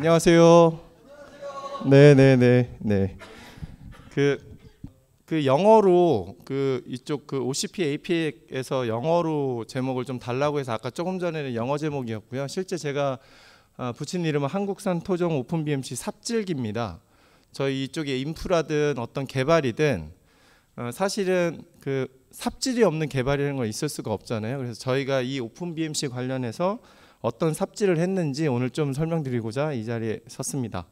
안녕하세요. 네네네. 그 영어로 이쪽 OCP AP에서 영어로 제목을 좀 달라고 해서 아까 조금 전에는 영어 제목이었고요. 실제 제가 붙인 이름은 한국산 토종 오픈 BMC 삽질기입니다. 저희 이쪽에 인프라든 어떤 개발이든 사실은 그 삽질이 없는 개발이라는 건 있을 수가 없잖아요. 그래서 저희가 이 오픈 BMC 관련해서 어떤 삽질을 했는지 오늘 좀 설명드리고자 이 자리에 섰습니다.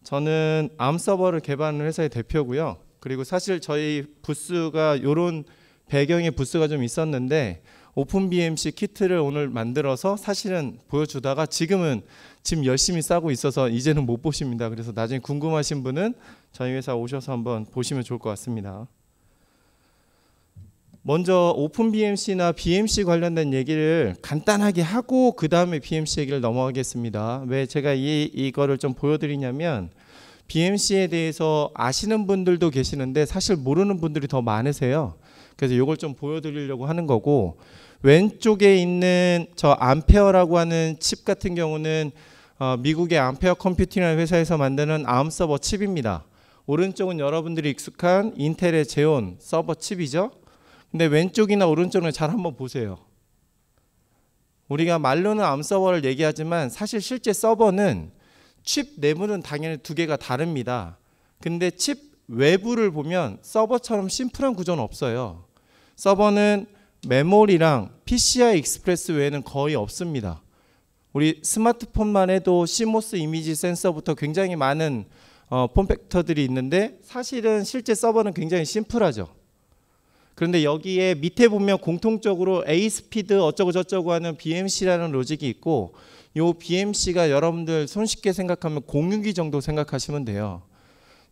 저는 암 서버를 개발하는 회사의 대표고요. 그리고 사실 저희 부스가 이런 배경의 부스가 좀 있었는데 오픈 BMC 키트를 오늘 만들어서 사실은 보여주다가 지금은 짐 열심히 싸고 있어서 이제는 못 보십니다. 그래서 나중에 궁금하신 분은 저희 회사 오셔서 한번 보시면 좋을 것 같습니다. 먼저 오픈 BMC나 BMC 관련된 얘기를 간단하게 하고 그 다음에 BMC 얘기를 넘어가겠습니다. 왜 제가 이거를 좀 보여드리냐면 BMC에 대해서 아시는 분들도 계시는데 사실 모르는 분들이 더 많으세요. 그래서 이걸 좀 보여드리려고 하는 거고, 왼쪽에 있는 저 암페어라고 하는 칩 같은 경우는 미국의 암페어 컴퓨팅이라는 회사에서 만드는 암 서버 칩입니다. 오른쪽은 여러분들이 익숙한 인텔의 제온 서버 칩이죠. 근데 왼쪽이나 오른쪽을 잘 한번 보세요. 우리가 말로는 암 서버를 얘기하지만 사실 실제 서버는 칩 내부는 당연히 두 개가 다릅니다. 근데 칩 외부를 보면 서버처럼 심플한 구조는 없어요. 서버는 메모리랑 PCI 익스프레스 외에는 거의 없습니다. 우리 스마트폰만 해도 CMOS 이미지 센서부터 굉장히 많은 폼팩터들이 있는데 사실은 실제 서버는 굉장히 심플하죠. 그런데 여기에 밑에 보면 공통적으로 Aspeed 어쩌고 저쩌고 하는 BMC라는 로직이 있고, 이 BMC가 여러분들 손쉽게 생각하면 공유기 정도 생각하시면 돼요.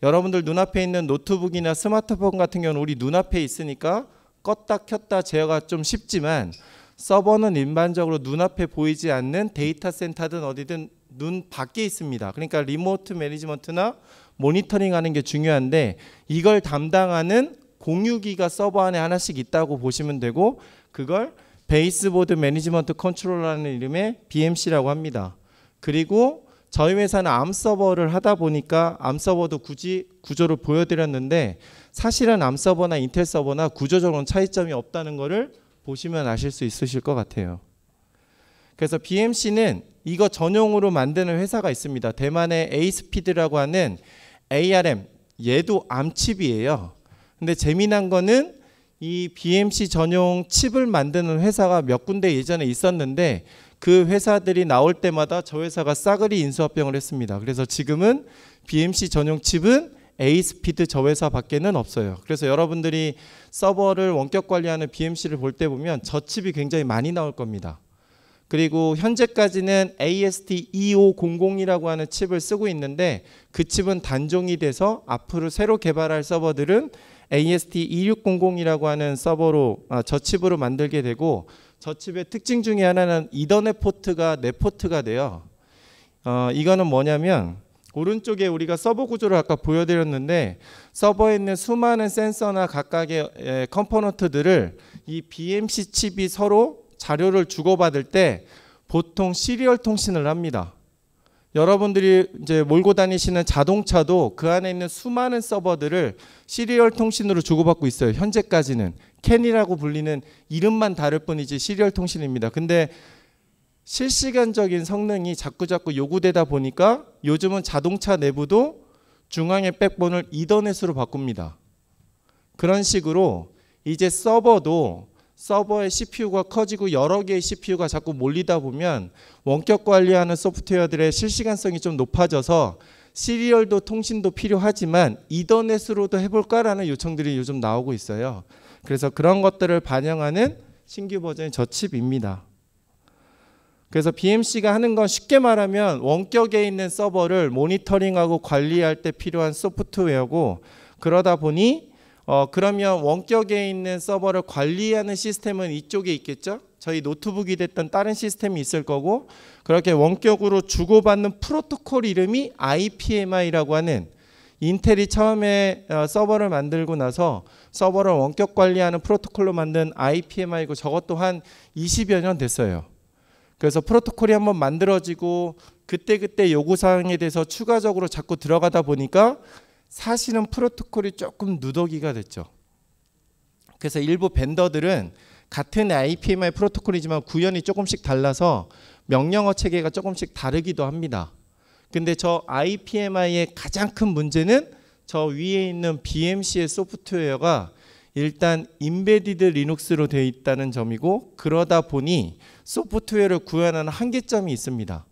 여러분들 눈앞에 있는 노트북이나 스마트폰 같은 경우는 우리 눈앞에 있으니까 껐다 켰다 제어가 좀 쉽지만, 서버는 일반적으로 눈앞에 보이지 않는 데이터 센터든 어디든 눈 밖에 있습니다. 그러니까 리모트 매니지먼트나 모니터링 하는 게 중요한데, 이걸 담당하는 공유기가 서버 안에 하나씩 있다고 보시면 되고, 그걸 베이스보드 매니지먼트 컨트롤러라는 이름의 BMC라고 합니다. 그리고 저희 회사는 암 서버를 하다 보니까 암 서버도 굳이 구조를 보여드렸는데, 사실은 암 서버나 인텔 서버나 구조적으로는 차이점이 없다는 것을 보시면 아실 수 있으실 것 같아요. 그래서 BMC는 이거 전용으로 만드는 회사가 있습니다. 대만의 Aspeed라고 하는 ARM, 얘도 암칩이에요. 근데 재미난 거는 이 BMC 전용 칩을 만드는 회사가 몇 군데 예전에 있었는데, 그 회사들이 나올 때마다 저 회사가 싸그리 인수합병을 했습니다. 그래서 지금은 BMC 전용 칩은 Aspeed 저 회사밖에는 없어요. 그래서 여러분들이 서버를 원격 관리하는 BMC를 볼 때 보면 저 칩이 굉장히 많이 나올 겁니다. 그리고 현재까지는 AST2500이라고 하는 칩을 쓰고 있는데, 그 칩은 단종이 돼서 앞으로 새로 개발할 서버들은 AST2600이라고 하는 서버로 저 칩으로 만들게 되고, 저 칩의 특징 중에 하나는 이더넷 포트가 4포트가 돼요. 이거는 뭐냐면, 오른쪽에 우리가 서버 구조를 아까 보여드렸는데, 서버에 있는 수많은 센서나 각각의 컴포넌트들을 이 BMC 칩이 서로 자료를 주고받을 때 보통 시리얼 통신을 합니다. 여러분들이 이제 몰고 다니시는 자동차도 그 안에 있는 수많은 서버들을 시리얼 통신으로 주고받고 있어요. 현재까지는 캔이라고 불리는 이름만 다를 뿐이지 시리얼 통신입니다. 근데 실시간적인 성능이 자꾸 요구되다 보니까 요즘은 자동차 내부도 중앙의 백본을 이더넷으로 바꿉니다. 그런 식으로 이제 서버도 서버의 CPU가 커지고 여러 개의 CPU가 자꾸 몰리다 보면 원격 관리하는 소프트웨어들의 실시간성이 좀 높아져서 시리얼도 통신도 필요하지만 이더넷으로도 해볼까라는 요청들이 요즘 나오고 있어요. 그래서 그런 것들을 반영하는 신규 버전의 저 칩입니다. 그래서 BMC가 하는 건 쉽게 말하면 원격에 있는 서버를 모니터링하고 관리할 때 필요한 소프트웨어고, 그러다 보니 그러면 원격에 있는 서버를 관리하는 시스템은 이쪽에 있겠죠? 저희 노트북이 됐던 다른 시스템이 있을 거고, 그렇게 원격으로 주고받는 프로토콜 이름이 IPMI라고 하는, 인텔이 처음에 서버를 만들고 나서 서버를 원격 관리하는 프로토콜로 만든 IPMI고, 저것도 한 20여 년 됐어요. 그래서 프로토콜이 한번 만들어지고 그때그때 요구사항에 대해서 추가적으로 자꾸 들어가다 보니까 사실은 프로토콜이 조금 누더기가 됐죠. 그래서 일부 벤더들은 같은 IPMI 프로토콜이지만 구현이 조금씩 달라서 명령어 체계가 조금씩 다르기도 합니다. 근데 저 IPMI의 가장 큰 문제는 저 위에 있는 BMC의 소프트웨어가 일단 인베디드 리눅스로 되어 있다는 점이고, 그러다 보니 소프트웨어를 구현하는 한계점이 있습니다.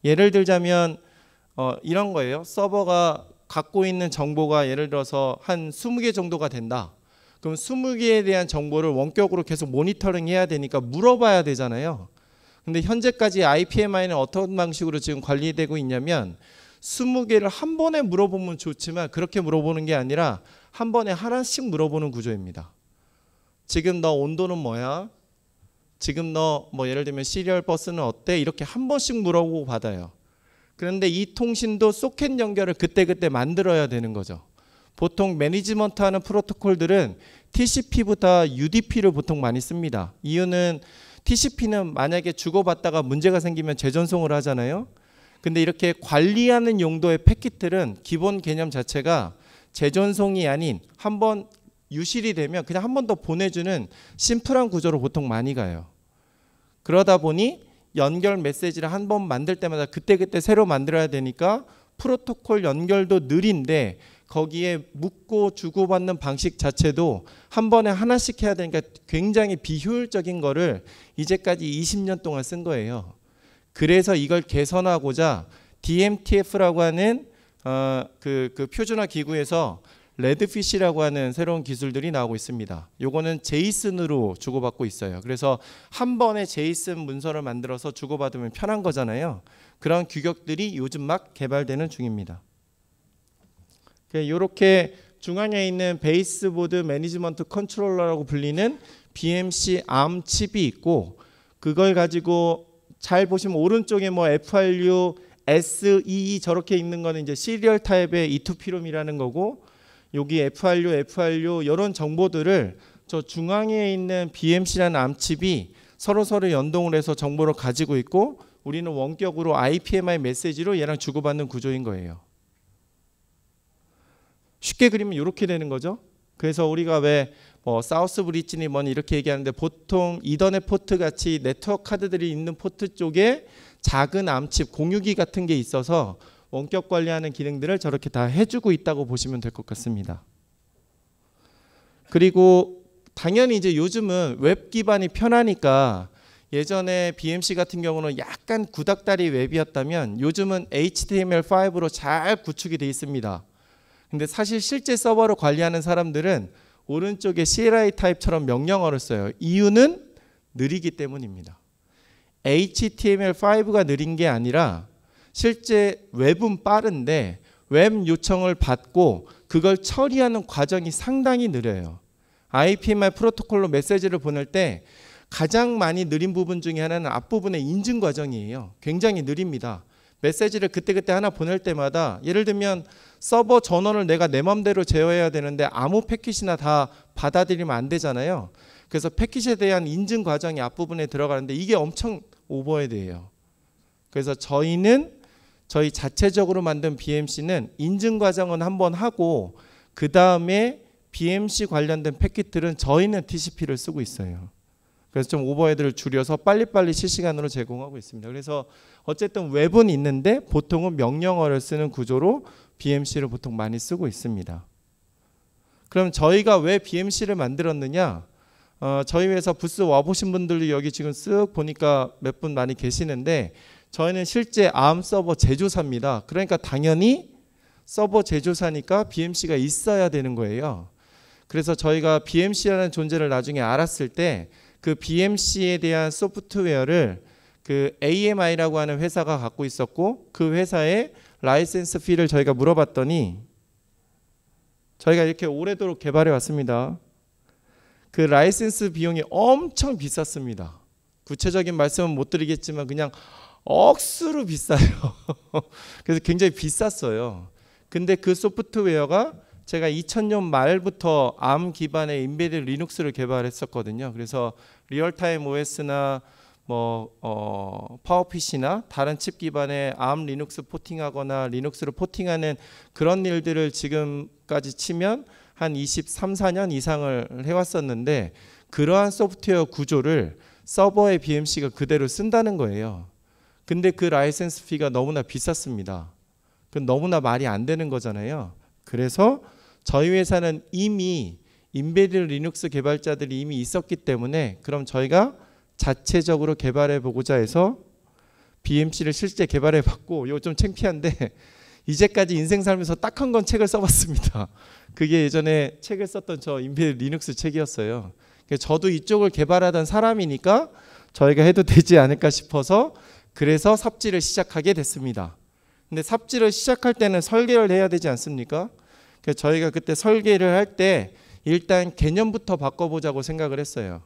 예를 들자면 이런 거예요. 서버가 갖고 있는 정보가 예를 들어서 한 20개 정도가 된다. 그럼 20개에 대한 정보를 원격으로 계속 모니터링 해야 되니까 물어봐야 되잖아요. 근데 현재까지 IPMI는 어떤 방식으로 지금 관리되고 있냐면 20개를 한 번에 물어보면 좋지만 그렇게 물어보는 게 아니라 한 번에 하나씩 물어보는 구조입니다. 지금 너 온도는 뭐야? 지금 너 뭐 예를 들면 시리얼 버스는 어때? 이렇게 한 번씩 물어보고 받아요. 그런데 이 통신도 소켓 연결을 그때그때 만들어야 되는 거죠. 보통 매니지먼트 하는 프로토콜들은 TCP보다 UDP를 보통 많이 씁니다. 이유는 TCP는 만약에 주고받다가 문제가 생기면 재전송을 하잖아요. 근데 이렇게 관리하는 용도의 패킷들은 기본 개념 자체가 재전송이 아닌 한번 유실이 되면 그냥 한 번 더 보내주는 심플한 구조로 보통 많이 가요. 그러다 보니 연결 메시지를 한 번 만들 때마다 그때그때 새로 만들어야 되니까 프로토콜 연결도 느린데 거기에 묻고 주고받는 방식 자체도 한 번에 하나씩 해야 되니까 굉장히 비효율적인 거를 이제까지 20년 동안 쓴 거예요. 그래서 이걸 개선하고자 DMTF라고 하는 그 표준화 기구에서 레드피시라고 하는 새로운 기술들이 나오고 있습니다. 요거는 제이슨으로 주고받고 있어요. 그래서 한 번에 제이슨 문서를 만들어서 주고받으면 편한 거잖아요. 그런 규격들이 요즘 막 개발되는 중입니다. 이렇게 중앙에 있는 베이스보드 매니지먼트 컨트롤러라고 불리는 BMC ARM 칩이 있고, 그걸 가지고 잘 보시면 오른쪽에 뭐 FRU, SEE 저렇게 있는 거는 이제 시리얼 타입의 E2PROM이라는 거고, 여기 FRU 이런 정보들을 저 중앙에 있는 BMC라는 ARM 칩이 서로 연동을 해서 정보를 가지고 있고, 우리는 원격으로 IPMI 메시지로 얘랑 주고받는 구조인 거예요. 쉽게 그리면 이렇게 되는 거죠. 그래서 우리가 왜 사우스 브릿지니 뭐니 이렇게 얘기하는데, 보통 이더넷 포트 같이 네트워크 카드들이 있는 포트 쪽에 작은 암칩 공유기 같은 게 있어서 원격 관리하는 기능들을 저렇게 다 해주고 있다고 보시면 될 것 같습니다. 그리고 당연히 이제 요즘은 웹 기반이 편하니까, 예전에 BMC 같은 경우는 약간 구닥다리 웹이었다면 요즘은 HTML5로 잘 구축이 되어 있습니다. 근데 사실 실제 서버를 관리하는 사람들은 오른쪽에 CLI 타입처럼 명령어를 써요. 이유는 느리기 때문입니다. HTML5가 느린 게 아니라 실제 웹은 빠른데 웹 요청을 받고 그걸 처리하는 과정이 상당히 느려요. IPMI 프로토콜로 메시지를 보낼 때 가장 많이 느린 부분 중에 하나는 앞부분의 인증 과정이에요. 굉장히 느립니다. 메시지를 그때그때 하나 보낼 때마다, 예를 들면 서버 전원을 내가 내 맘대로 제어해야 되는데 아무 패킷이나 다 받아들이면 안 되잖아요. 그래서 패킷에 대한 인증 과정이 앞부분에 들어가는데 이게 엄청 오버헤드예요. 그래서 저희 자체적으로 만든 BMC는 인증 과정은 한번 하고 그 다음에 BMC 관련된 패킷들은 저희는 TCP를 쓰고 있어요. 그래서 좀 오버헤드를 줄여서 빨리빨리 실시간으로 제공하고 있습니다. 그래서 어쨌든 웹은 있는데 보통은 명령어를 쓰는 구조로 BMC를 보통 많이 쓰고 있습니다. 그럼 저희가 왜 BMC를 만들었느냐? 저희 회사 부스 와보신 분들도 여기 지금 쓱 보니까 몇 분 많이 계시는데, 저희는 실제 ARM 서버 제조사입니다. 그러니까 당연히 서버 제조사니까 BMC가 있어야 되는 거예요. 그래서 저희가 BMC라는 존재를 나중에 알았을 때 그 BMC에 대한 소프트웨어를 그 AMI라고 하는 회사가 갖고 있었고, 그 회사의 라이센스 피를 저희가 물어봤더니, 저희가 이렇게 오래도록 개발해 왔습니다. 그 라이센스 비용이 엄청 비쌌습니다. 구체적인 말씀은 못 드리겠지만 그냥 억수로 비싸요. 그래서 굉장히 비쌌어요. 근데 그 소프트웨어가 제가 2000년 말부터 ARM 기반의 인베디드 리눅스를 개발했었거든요. 그래서 리얼타임 OS나 파워PC나 다른 칩 기반의 ARM 리눅스 포팅하거나 리눅스를 포팅하는 그런 일들을 지금까지 치면 한 23, 4년 이상을 해왔었는데 그러한 소프트웨어 구조를 서버의 BMC가 그대로 쓴다는 거예요. 근데 그 라이센스 피가 너무나 비쌌습니다. 그건 너무나 말이 안 되는 거잖아요. 그래서 저희 회사는 이미 인베디드 리눅스 개발자들이 이미 있었기 때문에 그럼 저희가 자체적으로 개발해 보고자 해서 BMC를 실제 개발해 봤고, 이거 좀 창피한데 이제까지 인생 살면서 딱 한 권 책을 써봤습니다. 그게 예전에 책을 썼던 저 인베디드 리눅스 책이었어요. 저도 이쪽을 개발하던 사람이니까 저희가 해도 되지 않을까 싶어서 그래서 삽질을 시작하게 됐습니다. 근데 삽질을 시작할 때는 설계를 해야 되지 않습니까? 그래서 저희가 그때 설계를 할 때 일단 개념부터 바꿔보자고 생각을 했어요.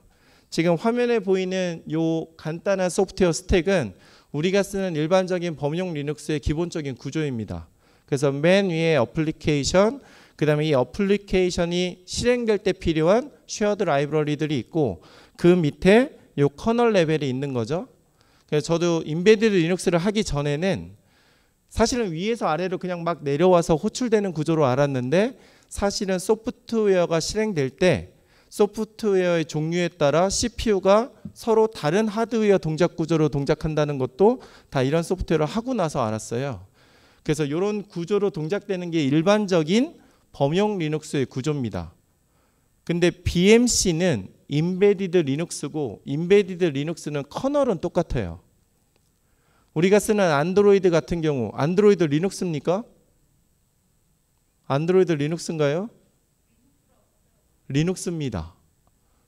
지금 화면에 보이는 요 간단한 소프트웨어 스택은 우리가 쓰는 일반적인 범용 리눅스의 기본적인 구조입니다. 그래서 맨 위에 어플리케이션, 그 다음에 이 어플리케이션이 실행될 때 필요한 쉐어드 라이브러리들이 있고 그 밑에 요 커널 레벨이 있는 거죠. 그래서 저도 인베디드 리눅스를 하기 전에는 사실은 위에서 아래로 그냥 막 내려와서 호출되는 구조로 알았는데 사실은 소프트웨어가 실행될 때 소프트웨어의 종류에 따라 CPU가 서로 다른 하드웨어 동작 구조로 동작한다는 것도 다 이런 소프트웨어를 하고 나서 알았어요. 그래서 이런 구조로 동작되는 게 일반적인 범용 리눅스의 구조입니다. 근데 BMC는 인베디드 리눅스고 인베디드 리눅스는 커널은 똑같아요. 우리가 쓰는 안드로이드 같은 경우 안드로이드 리눅스입니까? 안드로이드 리눅스인가요? 리눅스입니다.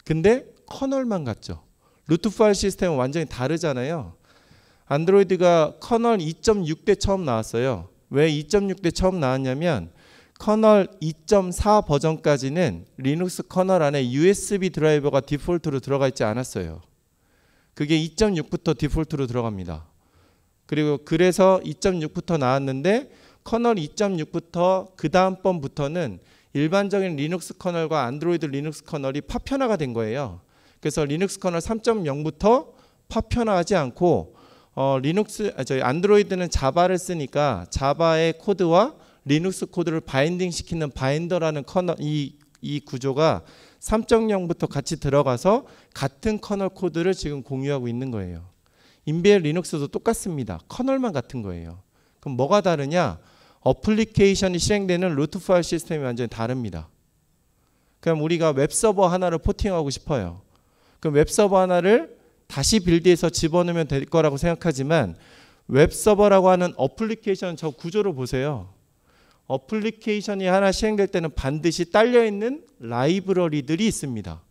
근데 커널만 같죠. 루트 파일 시스템은 완전히 다르잖아요. 안드로이드가 커널 2.6대 처음 나왔어요. 왜 2.6대 처음 나왔냐면 커널 2.4 버전까지는 리눅스 커널 안에 USB 드라이버가 디폴트로 들어가 있지 않았어요. 그게 2.6부터 디폴트로 들어갑니다. 그리고 그래서 2.6부터 나왔는데 커널 2.6부터 그 다음 번부터는 일반적인 리눅스 커널과 안드로이드 리눅스 커널이 파편화가 된 거예요. 그래서 리눅스 커널 3.0부터 파편화하지 않고 안드로이드는 자바를 쓰니까 자바의 코드와 리눅스 코드를 바인딩 시키는 바인더라는 커널 이 구조가 3.0부터 같이 들어가서 같은 커널 코드를 지금 공유하고 있는 거예요. 인베디드 리눅스도 똑같습니다. 커널만 같은 거예요. 그럼 뭐가 다르냐? 어플리케이션이 실행되는 루트 파일 시스템이 완전히 다릅니다. 그럼 우리가 웹서버 하나를 포팅하고 싶어요. 그럼 웹서버 하나를 다시 빌드해서 집어넣으면 될 거라고 생각하지만 웹서버라고 하는 어플리케이션 저 구조를 보세요. 어플리케이션이 하나 실행될 때는 반드시 딸려있는 라이브러리들이 있습니다.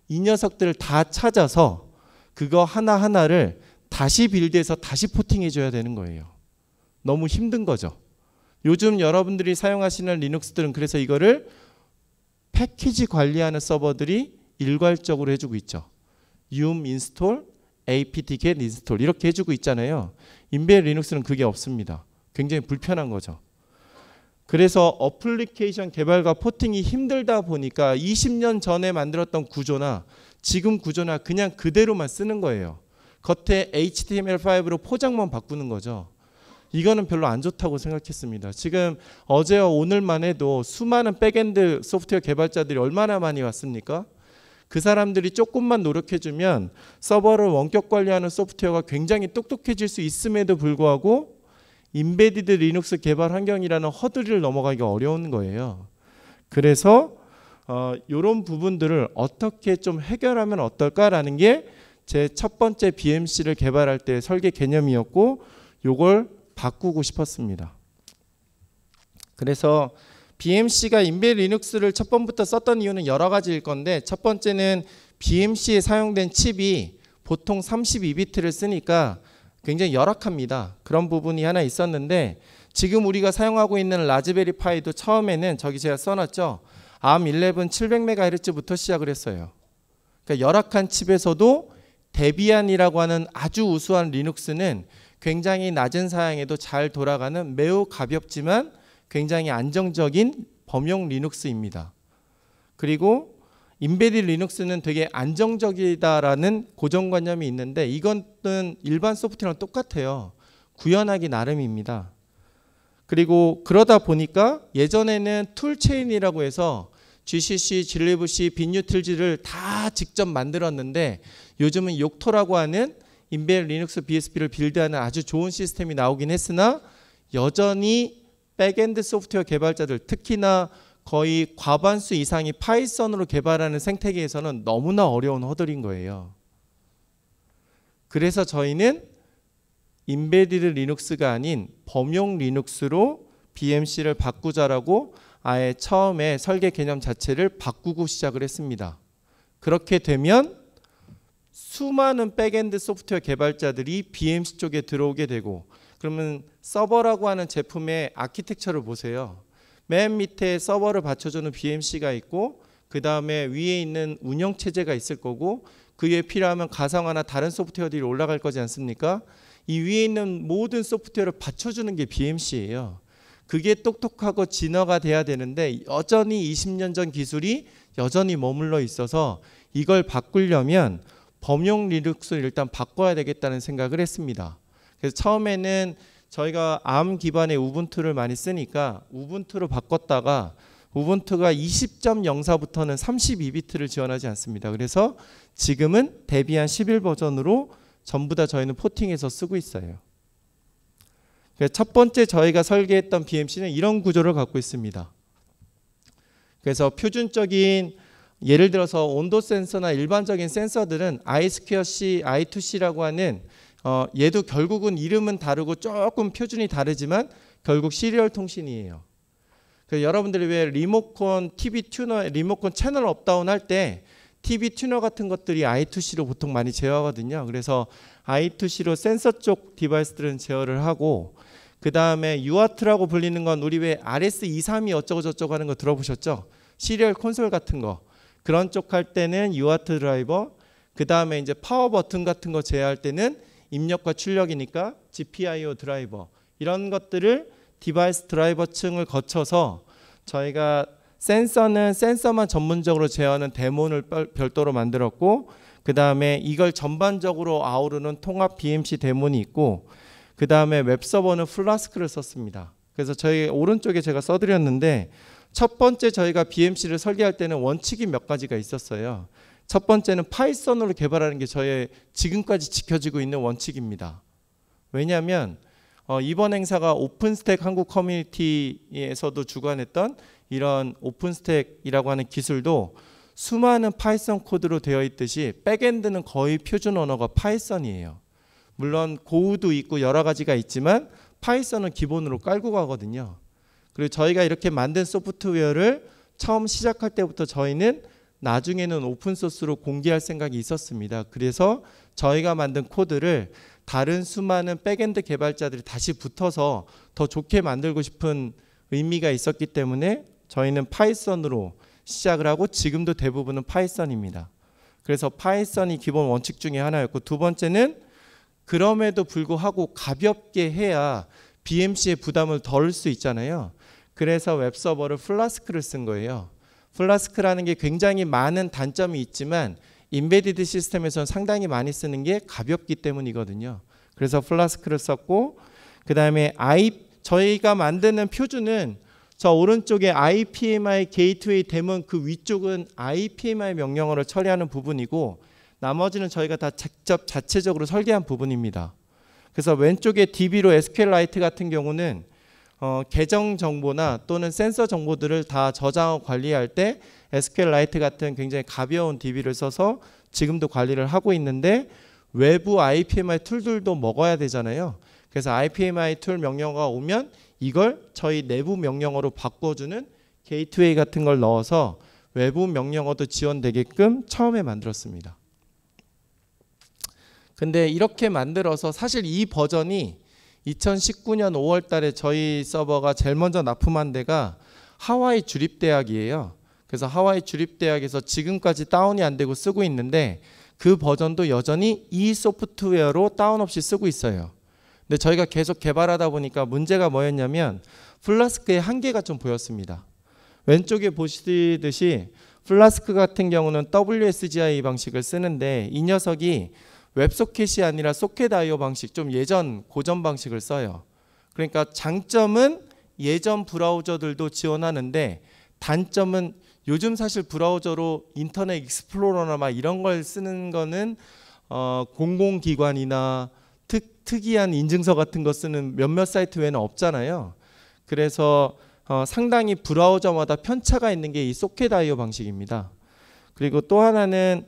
이 녀석들을 다 찾아서 그거 하나하나를 다시 빌드해서 다시 포팅해 줘야 되는 거예요. 너무 힘든 거죠. 요즘 여러분들이 사용하시는 리눅스들은 그래서 이거를 패키지 관리하는 서버들이 일괄적으로 해주고 있죠. yum install, apt-get install 이렇게 해주고 있잖아요. 인베디드 리눅스는 그게 없습니다. 굉장히 불편한 거죠. 그래서 어플리케이션 개발과 포팅이 힘들다 보니까 20년 전에 만들었던 구조나 지금 구조나 그냥 그대로만 쓰는 거예요. 겉에 HTML5로 포장만 바꾸는 거죠. 이거는 별로 안 좋다고 생각했습니다. 지금 어제와 오늘만 해도 수많은 백엔드 소프트웨어 개발자들이 얼마나 많이 왔습니까? 그 사람들이 조금만 노력해주면 서버를 원격 관리하는 소프트웨어가 굉장히 똑똑해질 수 있음에도 불구하고 인베디드 리눅스 개발 환경이라는 허들을 넘어가기가 어려운 거예요. 그래서 이런 부분들을 어떻게 좀 해결하면 어떨까라는 게 제 첫 번째 BMC를 개발할 때 설계 개념이었고 요걸 바꾸고 싶었습니다. 그래서 BMC가 인베디드 리눅스를 첫 번부터 썼던 이유는 여러 가지일 건데 첫 번째는 BMC에 사용된 칩이 보통 32비트를 쓰니까 굉장히 열악합니다. 그런 부분이 하나 있었는데 지금 우리가 사용하고 있는 라즈베리 파이도 처음에는 저기 제가 써놨죠. ARM11 700MHz부터 시작을 했어요. 그러니까 열악한 칩에서도 데비안이라고 하는 아주 우수한 리눅스는 굉장히 낮은 사양에도 잘 돌아가는 매우 가볍지만 굉장히 안정적인 범용 리눅스입니다. 그리고 인베디드 리눅스는 되게 안정적이다라는 고정관념이 있는데 이것은 일반 소프트웨어랑 똑같아요. 구현하기 나름입니다. 그리고 그러다 보니까 예전에는 툴체인이라고 해서 GCC, glibc, 빈유틸즈를 다 직접 만들었는데 요즘은 욕토라고 하는 인베디드 리눅스 BSP를 빌드하는 아주 좋은 시스템이 나오긴 했으나 여전히 백엔드 소프트웨어 개발자들, 특히나 거의 과반수 이상이 파이썬으로 개발하는 생태계에서는 너무나 어려운 허들인 거예요. 그래서 저희는 인베디드 리눅스가 아닌 범용 리눅스로 BMC를 바꾸자라고 아예 처음에 설계 개념 자체를 바꾸고 시작을 했습니다. 그렇게 되면 수많은 백엔드 소프트웨어 개발자들이 BMC 쪽에 들어오게 되고, 그러면 서버라고 하는 제품의 아키텍처를 보세요. 맨 밑에 서버를 받쳐주는 BMC가 있고 그 다음에 위에 있는 운영체제가 있을 거고 그 위에 필요하면 가상화나 다른 소프트웨어들이 올라갈 거지 않습니까? 이 위에 있는 모든 소프트웨어를 받쳐주는 게 BMC예요. 그게 똑똑하고 진화가 돼야 되는데 여전히 20년 전 기술이 여전히 머물러 있어서 이걸 바꾸려면 범용 리눅스를 일단 바꿔야 되겠다는 생각을 했습니다. 그래서 처음에는 저희가 ARM 기반의 우분투를 많이 쓰니까 우분투로 바꿨다가 우분투가 20.04부터는 32비트를 지원하지 않습니다. 그래서 지금은 데비안 11 버전으로 전부 다 저희는 포팅해서 쓰고 있어요. 그래서 첫 번째 저희가 설계했던 BMC는 이런 구조를 갖고 있습니다. 그래서 표준적인 예를 들어서 온도 센서나 일반적인 센서들은 I2C, I2C라고 하는 얘도 결국은 이름은 다르고 조금 표준이 다르지만 결국 시리얼 통신이에요. 그래서 여러분들이 왜 리모컨, TV 튜너, 리모컨 채널 업다운 할 때 TV 튜너 같은 것들이 I2C로 보통 많이 제어하거든요. 그래서 I2C로 센서 쪽 디바이스들은 제어를 하고, 그 다음에 UART라고 불리는 건 우리 왜 RS232 어쩌고 저쩌고 하는 거 들어보셨죠? 시리얼 콘솔 같은 거. 그런 쪽 할 때는 UART 드라이버, 그 다음에 이제 파워 버튼 같은 거 제어할 때는 입력과 출력이니까 GPIO 드라이버, 이런 것들을 디바이스 드라이버 층을 거쳐서 저희가 센서는 센서만 전문적으로 제어하는 데몬을 별도로 만들었고, 그 다음에 이걸 전반적으로 아우르는 통합 BMC 데몬이 있고, 그 다음에 웹서버는 플라스크를 썼습니다. 그래서 저희 오른쪽에 제가 써드렸는데 첫 번째 저희가 BMC를 설계할 때는 원칙이 몇 가지가 있었어요. 첫 번째는 파이썬으로 개발하는 게 저의 지금까지 지켜지고 있는 원칙입니다. 왜냐하면 이번 행사가 오픈스택 한국 커뮤니티에서도 주관했던 이런 오픈스택이라고 하는 기술도 수많은 파이썬 코드로 되어 있듯이 백엔드는 거의 표준 언어가 파이썬이에요. 물론 고우도 있고 여러 가지가 있지만 파이썬은 기본으로 깔고 가거든요. 그리고 저희가 이렇게 만든 소프트웨어를 처음 시작할 때부터 저희는 나중에는 오픈소스로 공개할 생각이 있었습니다. 그래서 저희가 만든 코드를 다른 수많은 백엔드 개발자들이 다시 붙어서 더 좋게 만들고 싶은 의미가 있었기 때문에 저희는 파이썬으로 시작을 하고 지금도 대부분은 파이썬입니다. 그래서 파이썬이 기본 원칙 중에 하나였고, 두 번째는 그럼에도 불구하고 가볍게 해야 BMC의 부담을 덜을 수 있잖아요. 그래서 웹서버를 플라스크를 쓴 거예요. 플라스크라는 게 굉장히 많은 단점이 있지만 인베디드 시스템에서는 상당히 많이 쓰는 게 가볍기 때문이거든요. 그래서 플라스크를 썼고, 그 다음에 저희가 만드는 표준은 저 오른쪽에 IPMI 게이트웨이 데몬, 그 위쪽은 IPMI 명령어를 처리하는 부분이고 나머지는 저희가 다 직접 자체적으로 설계한 부분입니다. 그래서 왼쪽에 DB로 SQLite 같은 경우는 계정 정보나 또는 센서 정보들을 다 저장하고 관리할 때 SQLite 같은 굉장히 가벼운 DB를 써서 지금도 관리를 하고 있는데, 외부 IPMI 툴들도 먹어야 되잖아요. 그래서 IPMI 툴 명령어가 오면 이걸 저희 내부 명령어로 바꿔주는 게이트웨이 같은 걸 넣어서 외부 명령어도 지원되게끔 처음에 만들었습니다. 근데 이렇게 만들어서 사실 이 버전이 2019년 5월 달에 저희 서버가 제일 먼저 납품한 데가 하와이 주립대학이에요. 그래서 하와이 주립대학에서 지금까지 다운이 안 되고 쓰고 있는데 그 버전도 여전히 이 소프트웨어로 다운 없이 쓰고 있어요. 근데 저희가 계속 개발하다 보니까 문제가 뭐였냐면 플라스크의 한계가 좀 보였습니다. 왼쪽에 보시듯이 플라스크 같은 경우는 WSGI 방식을 쓰는데 이 녀석이 웹소켓이 아니라 소켓 IO 방식, 좀 예전 고전 방식을 써요. 그러니까 장점은 예전 브라우저들도 지원하는데 단점은 요즘 사실 브라우저로 인터넷 익스플로러나 막 이런 걸 쓰는 거는 공공기관이나 특이한 인증서 같은 거 쓰는 몇몇 사이트 외에는 없잖아요. 그래서 상당히 브라우저마다 편차가 있는 게 이 소켓 IO 방식입니다. 그리고 또 하나는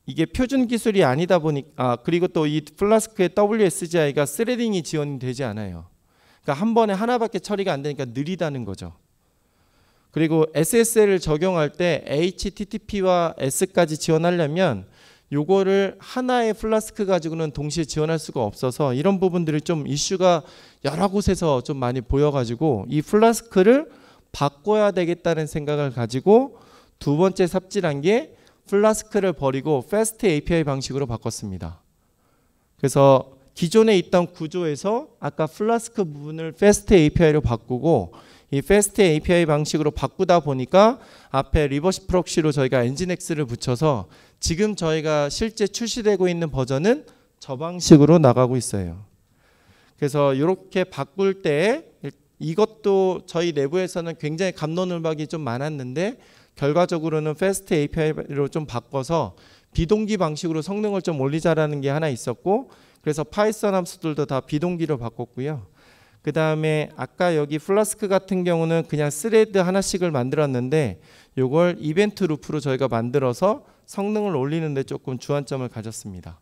이게 표준 기술이 아니다 보니까 그리고 또 이 플라스크의 WSGI가 스레딩이 지원이 되지 않아요. 그러니까 한 번에 하나밖에 처리가 안 되니까 느리다는 거죠. 그리고 SSL을 적용할 때 HTTP와 S까지 지원하려면 요거를 하나의 플라스크 가지고는 동시에 지원할 수가 없어서 이런 부분들이 좀 이슈가 여러 곳에서 좀 많이 보여가지고 이 플라스크를 바꿔야 되겠다는 생각을 가지고 두 번째 삽질한 게 플라스크를 버리고 패스트 API 방식으로 바꿨습니다. 그래서 기존에 있던 구조에서 아까 플라스크 부분을 패스트 API로 바꾸고 이 패스트 API 방식으로 바꾸다 보니까 앞에 리버시 프록시로 저희가 엔진X를 붙여서 지금 저희가 실제 출시되고 있는 버전은 저 방식으로 나가고 있어요. 그래서 이렇게 바꿀 때 이것도 저희 내부에서는 굉장히 갑론을박이 좀 많았는데 결과적으로는 패스트 API로 좀 바꿔서 비동기 방식으로 성능을 좀 올리자라는 게 하나 있었고 그래서 파이썬 함수들도 다 비동기로 바꿨고요. 그 다음에 아까 여기 플라스크 같은 경우는 그냥 스레드 하나씩을 만들었는데 요걸 이벤트 루프로 저희가 만들어서 성능을 올리는 데 조금 주안점을 가졌습니다.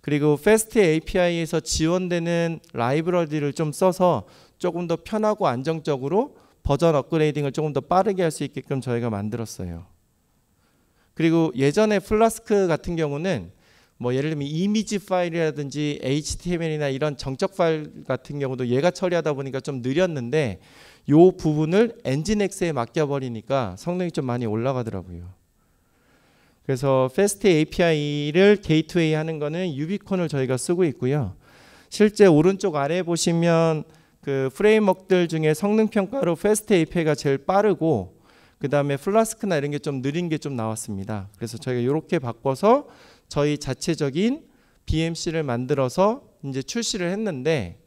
그리고 패스트 API에서 지원되는 라이브러리를 좀 써서 조금 더 편하고 안정적으로 버전 업그레이딩을 조금 더 빠르게 할 수 있게끔 저희가 만들었어요. 그리고 예전에 플라스크 같은 경우는 뭐 예를 들면 이미지 파일이라든지 HTML이나 이런 정적 파일 같은 경우도 얘가 처리하다 보니까 좀 느렸는데 요 부분을 엔진X에 맡겨버리니까 성능이 좀 많이 올라가더라고요. 그래서 패스트 API를 게이트웨이 하는 거는 유비콘을 저희가 쓰고 있고요. 실제 오른쪽 아래 보시면 그 프레임워크들 중에 성능 평가로 패스트 API가 제일 빠르고 그 다음에 플라스크나 이런 게 좀 느린 게 좀 나왔습니다. 그래서 저희가 이렇게 바꿔서 저희 자체적인 BMC를 만들어서 이제 출시를 했는데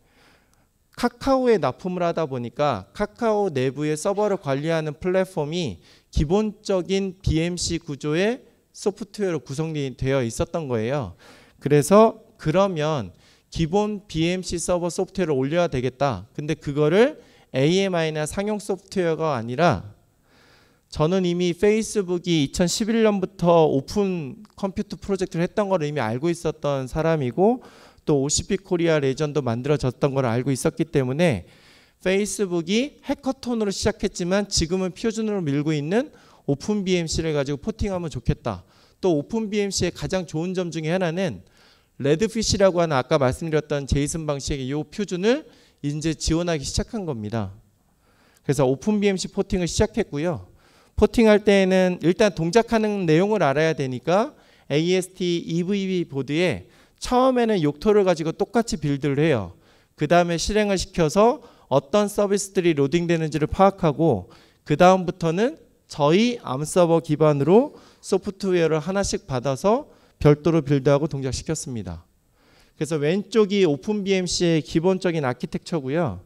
카카오에 납품을 하다 보니까 카카오 내부의 서버를 관리하는 플랫폼이 기본적인 BMC 구조의 소프트웨어로 구성이 되어 있었던 거예요. 그래서 그러면 기본 BMC 서버 소프트웨어를 올려야 되겠다. 근데 그거를 AMI나 상용 소프트웨어가 아니라 저는 이미 페이스북이 2011년부터 오픈 컴퓨터 프로젝트를 했던 걸 이미 알고 있었던 사람이고 또 OCP 코리아 레전도 만들어졌던 걸 알고 있었기 때문에 페이스북이 해커톤으로 시작했지만 지금은 표준으로 밀고 있는 오픈 BMC를 가지고 포팅하면 좋겠다. 또 오픈 BMC의 가장 좋은 점 중에 하나는 레드피시라고 하는 아까 말씀드렸던 제이슨 방식의 이 표준을 이제 지원하기 시작한 겁니다. 그래서 오픈 BMC 포팅을 시작했고요. 포팅할 때에는 일단 동작하는 내용을 알아야 되니까 AST EVB 보드에 처음에는 욕토를 가지고 똑같이 빌드를 해요. 그 다음에 실행을 시켜서 어떤 서비스들이 로딩되는지를 파악하고 그 다음부터는 저희 암서버 기반으로 소프트웨어를 하나씩 받아서 별도로 빌드하고 동작시켰습니다. 그래서 왼쪽이 오픈BMC의 기본적인 아키텍처고요.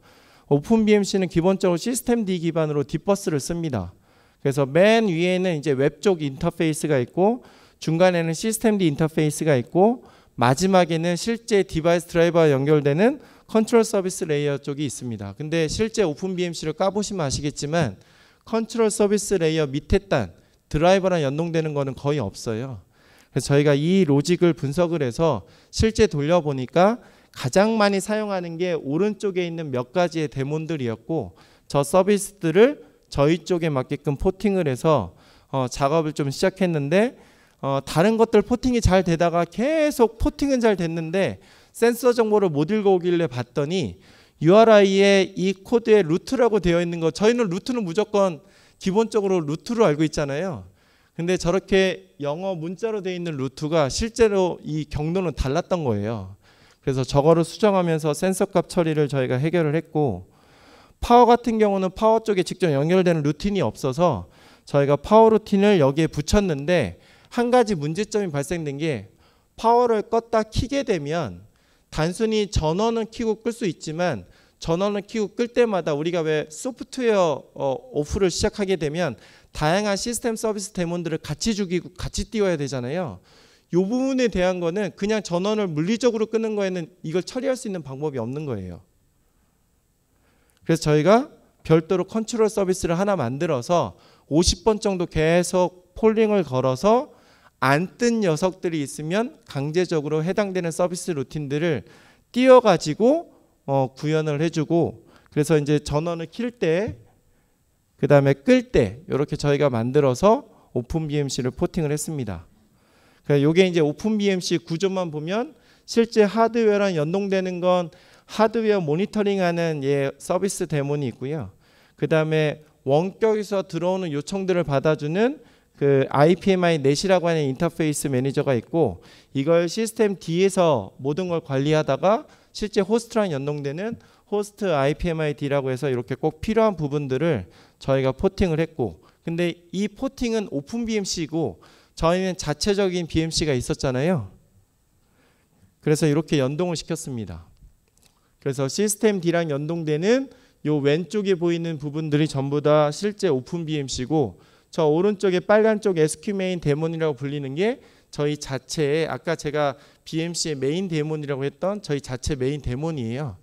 오픈BMC는 기본적으로 시스템D 기반으로 딥버스를 씁니다. 그래서 맨 위에는 이제 웹 쪽 인터페이스가 있고 중간에는 시스템D 인터페이스가 있고 마지막에는 실제 디바이스 드라이버와 연결되는 컨트롤 서비스 레이어 쪽이 있습니다. 근데 실제 오픈BMC를 까보시면 아시겠지만 컨트롤 서비스 레이어 밑에 단 드라이버랑 연동되는 거는 거의 없어요. 그래서 저희가 이 로직을 분석을 해서 실제 돌려보니까 가장 많이 사용하는 게 오른쪽에 있는 몇 가지의 데몬들이었고 저 서비스들을 저희 쪽에 맞게끔 포팅을 해서 작업을 좀 시작했는데 다른 것들 포팅이 잘 되다가 계속 포팅은 잘 됐는데 센서 정보를 못 읽어오길래 봤더니 URI에 이 코드에 루트라고 되어 있는 거 저희는 루트는 무조건 기본적으로 루트로 알고 있잖아요. 근데 저렇게 영어 문자로 되어 있는 루트가 실제로 이 경로는 달랐던 거예요. 그래서 저거를 수정하면서 센서 값 처리를 저희가 해결을 했고 파워 같은 경우는 파워 쪽에 직접 연결되는 루틴이 없어서 저희가 파워 루틴을 여기에 붙였는데 한 가지 문제점이 발생된 게 파워를 껐다 켜게 되면 단순히 전원은 켜고 끌 수 있지만 전원을 켜고 끌 때마다 우리가 왜 소프트웨어 오프를 시작하게 되면 다양한 시스템 서비스 데몬들을 같이 죽이고 같이 띄워야 되잖아요. 이 부분에 대한 거는 그냥 전원을 물리적으로 끄는 거에는 이걸 처리할 수 있는 방법이 없는 거예요. 그래서 저희가 별도로 컨트롤 서비스를 하나 만들어서 50번 정도 계속 폴링을 걸어서 안 뜬 녀석들이 있으면 강제적으로 해당되는 서비스 루틴들을 띄워가지고 구현을 해주고, 그래서 이제 전원을 킬 때, 그 다음에 끌 때 이렇게 저희가 만들어서 오픈BMC를 포팅을 했습니다. 그러니까 이게 이제 오픈BMC 구조만 보면 실제 하드웨어랑 연동되는 건 하드웨어 모니터링하는 서비스 데몬이 있고요. 그 다음에 원격에서 들어오는 요청들을 받아주는 그 IPMI 넷이라고 하는 인터페이스 매니저가 있고, 이걸 시스템 D에서 모든 걸 관리하다가 실제 호스트랑 연동되는 호스트 IPMI D라고 해서 이렇게 꼭 필요한 부분들을 저희가 포팅을 했고, 근데 이 포팅은 오픈BMC이고 저희는 자체적인 BMC가 있었잖아요. 그래서 이렇게 연동을 시켰습니다. 그래서 시스템 D랑 연동되는 요 왼쪽에 보이는 부분들이 전부 다 실제 오픈BMC고, 저 오른쪽에 빨간 쪽 SQ메인 데몬이라고 불리는 게 저희 자체의, 아까 제가 BMC의 메인 데몬이라고 했던 저희 자체 메인 데몬이에요.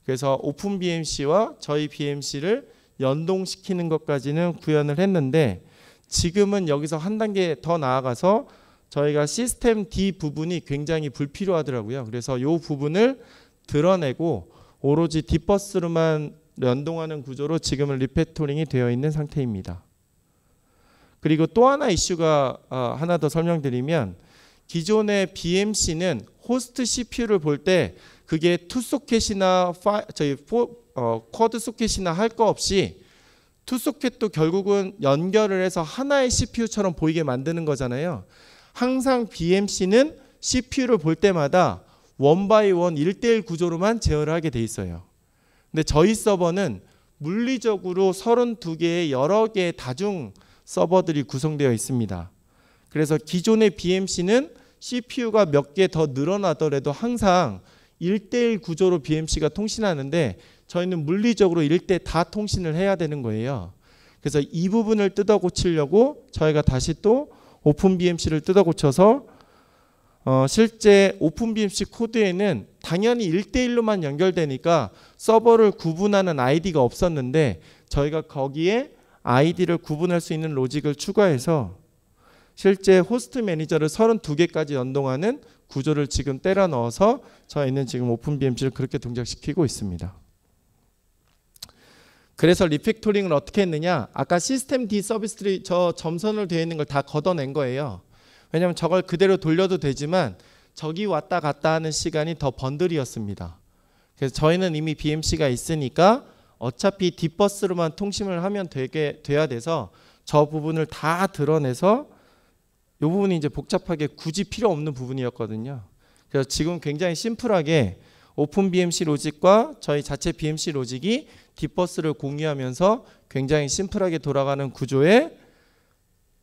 그래서 오픈BMC와 저희 BMC를 연동시키는 것까지는 구현을 했는데, 지금은 여기서 한 단계 더 나아가서 저희가 시스템 D 부분이 굉장히 불필요하더라고요. 그래서 이 부분을 드러내고 오로지 딥버스로만 연동하는 구조로 지금은 리팩토링이 되어 있는 상태입니다. 그리고 또 하나 이슈가 하나 더 설명드리면, 기존의 BMC는 호스트 CPU를 볼 때 그게 2소켓이나 쿼드 소켓이나 할 거 없이 2소켓도 결국은 연결을 해서 하나의 CPU처럼 보이게 만드는 거잖아요. 항상 BMC는 CPU를 볼 때마다 원 바이 원 1대1 구조로만 제어를 하게 돼 있어요. 근데 저희 서버는 물리적으로 32개의 여러 개의 다중 서버들이 구성되어 있습니다. 그래서 기존의 BMC는 CPU가 몇 개 더 늘어나더라도 항상 1대1 구조로 BMC가 통신하는데, 저희는 물리적으로 1대 다 통신을 해야 되는 거예요. 그래서 이 부분을 뜯어 고치려고 저희가 다시 또 오픈BMC를 뜯어 고쳐서 실제 오픈BMC 코드에는 당연히 1대1로만 연결되니까 서버를 구분하는 아이디가 없었는데, 저희가 거기에 아이디를 구분할 수 있는 로직을 추가해서 실제 호스트 매니저를 32개까지 연동하는 구조를 지금 때려 넣어서 저희는 지금 오픈BMC를 그렇게 동작시키고 있습니다. 그래서 리팩토링을 어떻게 했느냐, 아까 시스템 D 서비스들이 저 점선으로 되어 있는 걸 다 걷어낸 거예요. 왜냐하면 저걸 그대로 돌려도 되지만 저기 왔다 갔다 하는 시간이 더 번들이었습니다. 그래서 저희는 이미 BMC가 있으니까 어차피 딥버스로만 통신을 하면 돼야 돼서 저 부분을 다 드러내서, 이 부분이 이제 복잡하게 굳이 필요 없는 부분이었거든요. 그래서 지금 굉장히 심플하게 오픈BMC 로직과 저희 자체 BMC 로직이 딥버스를 공유하면서 굉장히 심플하게 돌아가는 구조에,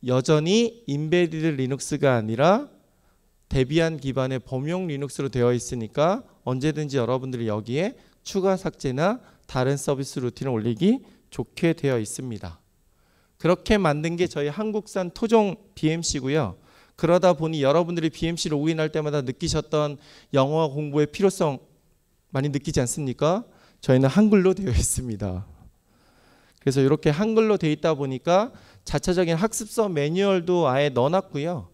여전히 인베디드 리눅스가 아니라 데비안 기반의 범용 리눅스로 되어 있으니까 언제든지 여러분들이 여기에 추가 삭제나 다른 서비스 루틴을 올리기 좋게 되어 있습니다. 그렇게 만든 게 저희 한국산 토종 BMC고요. 그러다 보니 여러분들이 BMC 로그인할 때마다 느끼셨던 영어 공부의 필요성 많이 느끼지 않습니까? 저희는 한글로 되어 있습니다. 그래서 이렇게 한글로 되어 있다 보니까 자체적인 학습서 매뉴얼도 아예 넣어놨고요.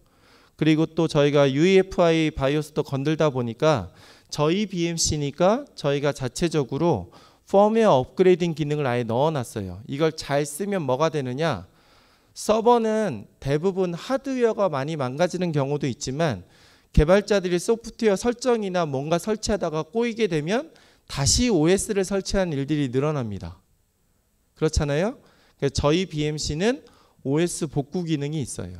그리고 또 저희가 UEFI 바이오스도 건들다 보니까 저희 BMC니까 저희가 자체적으로 펌웨어 업그레이딩 기능을 아예 넣어놨어요. 이걸 잘 쓰면 뭐가 되느냐, 서버는 대부분 하드웨어가 많이 망가지는 경우도 있지만 개발자들이 소프트웨어 설정이나 뭔가 설치하다가 꼬이게 되면 다시 OS를 설치하는 일들이 늘어납니다. 그렇잖아요. 그래서 저희 BMC는 OS 복구 기능이 있어요.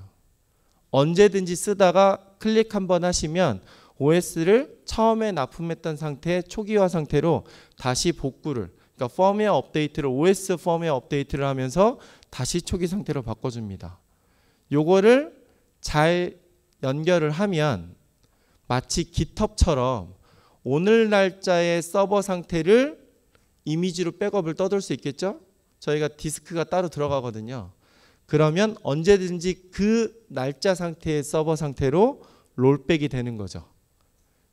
언제든지 쓰다가 클릭 한번 하시면 OS를 처음에 납품했던 상태, 초기화 상태로 다시 복구를, 그러니까 펌웨어 업데이트를 OS 펌웨어 업데이트를 하면서 다시 초기 상태로 바꿔줍니다. 요거를 잘 연결을 하면 마치 GitHub처럼 오늘 날짜의 서버 상태를 이미지로 백업을 떠들 수 있겠죠? 저희가 디스크가 따로 들어가거든요. 그러면 언제든지 그 날짜 상태의 서버 상태로 롤백이 되는 거죠.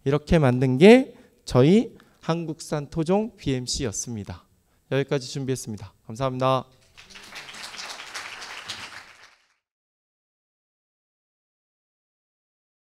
이렇게 만든 게 저희 한국산 토종 BMC였습니다. 여기까지 준비했습니다. 감사합니다.